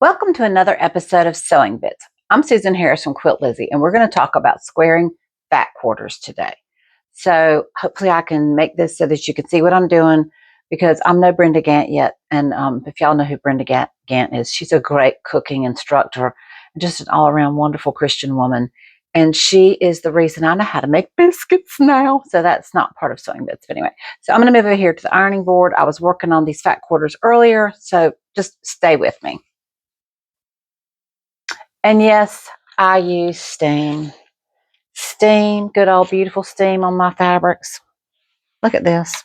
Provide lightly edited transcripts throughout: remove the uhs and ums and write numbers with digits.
Welcome to another episode of Sewing Bits. I'm Susan Harris from Quilt Lizzie, and we're going to talk about squaring fat quarters today. So hopefully I can make this so that you can see what I'm doing, because I'm no Brenda Gant yet. And if y'all know who Brenda Gant is, she's a great cooking instructor, just an all-around wonderful Christian woman. And she is the reason I know how to make biscuits now. So that's not part of Sewing Bits. But anyway, so I'm going to move over here to the ironing board. I was working on these fat quarters earlier, so just stay with me. And yes, I use steam. Steam, good old beautiful steam on my fabrics. Look at this.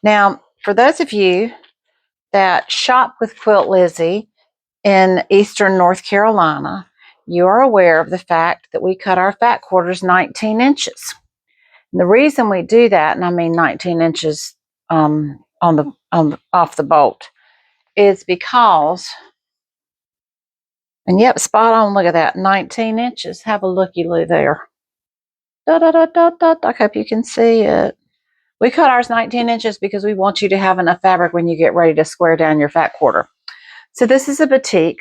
Now, for those of you that shop with Quilt Lizzie in Eastern North Carolina, you are aware of the fact that we cut our fat quarters 19 inches. And the reason we do that, and I mean 19 inches off the bolt, is because, and yep, spot on, look at that, 19 inches. Have a looky-loo there. I hope you can see it. We cut ours 19 inches because we want you to have enough fabric when you get ready to square down your fat quarter. So this is a batik,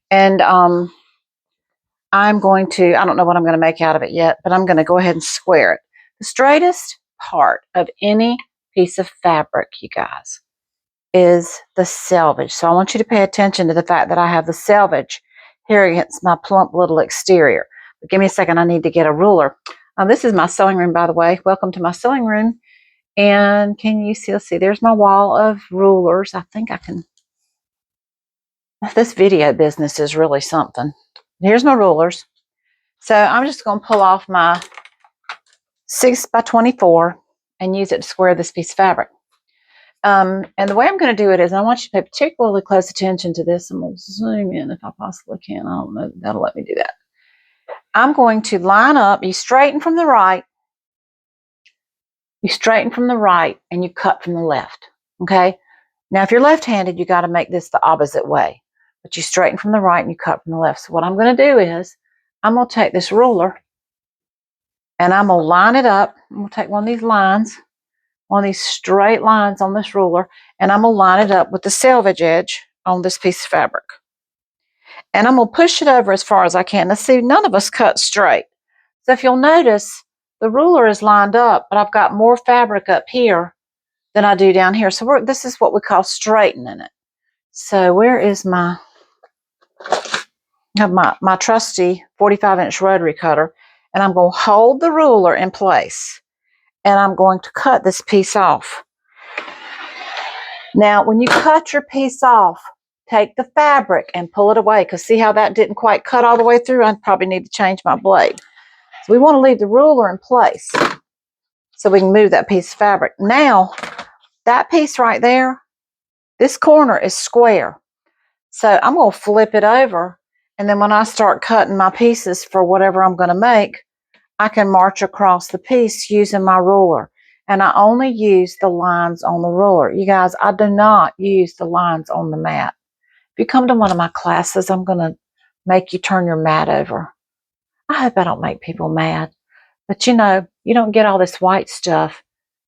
and I'm going to, I don't know what I'm going to make out of it yet, but I'm going to go ahead and square it. The straightest part of any piece of fabric, you guys, is the selvage. So I want you to pay attention to the fact that I have the selvage here against my plump little exterior. But give me a second, I need to get a ruler. This is my sewing room, by the way. Welcome to my sewing room. And can you see, let's see, there's my wall of rulers. I think I can, this video business is really something. Here's my rulers. So I'm just going to pull off my 6 by 24 and use it to square this piece of fabric. And the way I'm going to do it is, I want you to pay particularly close attention to this. I'm going to zoom in if I possibly can. I don't know, that'll let me do that. I'm going to line up, you straighten from the right. You straighten from the right and you cut from the left, okay? Now, if you're left-handed, you got to make this the opposite way. But you straighten from the right and you cut from the left. So what I'm going to do is, I'm going to take this ruler and I'm going to line it up. I'm going to take one of these lines, one of these straight lines on this ruler, and I'm going to line it up with the selvage edge on this piece of fabric. And I'm going to push it over as far as I can. Now, see, none of us cut straight. So if you'll notice, the ruler is lined up, but I've got more fabric up here than I do down here. So this is what we call straightening it. So where is my trusty 45-inch rotary cutter, and I'm going to hold the ruler in place, and I'm going to cut this piece off. Now, when you cut your piece off, take the fabric and pull it away, because see how that didn't quite cut all the way through? I probably need to change my blade. So we want to leave the ruler in place so we can move that piece of fabric. Now, that piece right there, this corner is square. So I'm going to flip it over, and then when I start cutting my pieces for whatever I'm going to make, I can march across the piece using my ruler. And I only use the lines on the ruler. You guys, I do not use the lines on the mat. If you come to one of my classes, I'm going to make you turn your mat over. I hope I don't make people mad. But you know, you don't get all this white stuff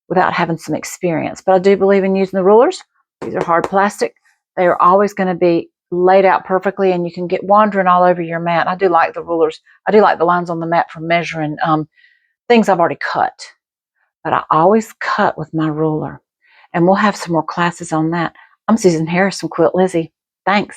without having some experience. But I do believe in using the rulers. These are hard plastic. They are always going to be laid out perfectly, and you can get wandering all over your mat. I do like the rulers. I do like the lines on the mat for measuring things I've already cut. But I always cut with my ruler. And we'll have some more classes on that. I'm Susan Harris from Quilt Lizzie. Thanks.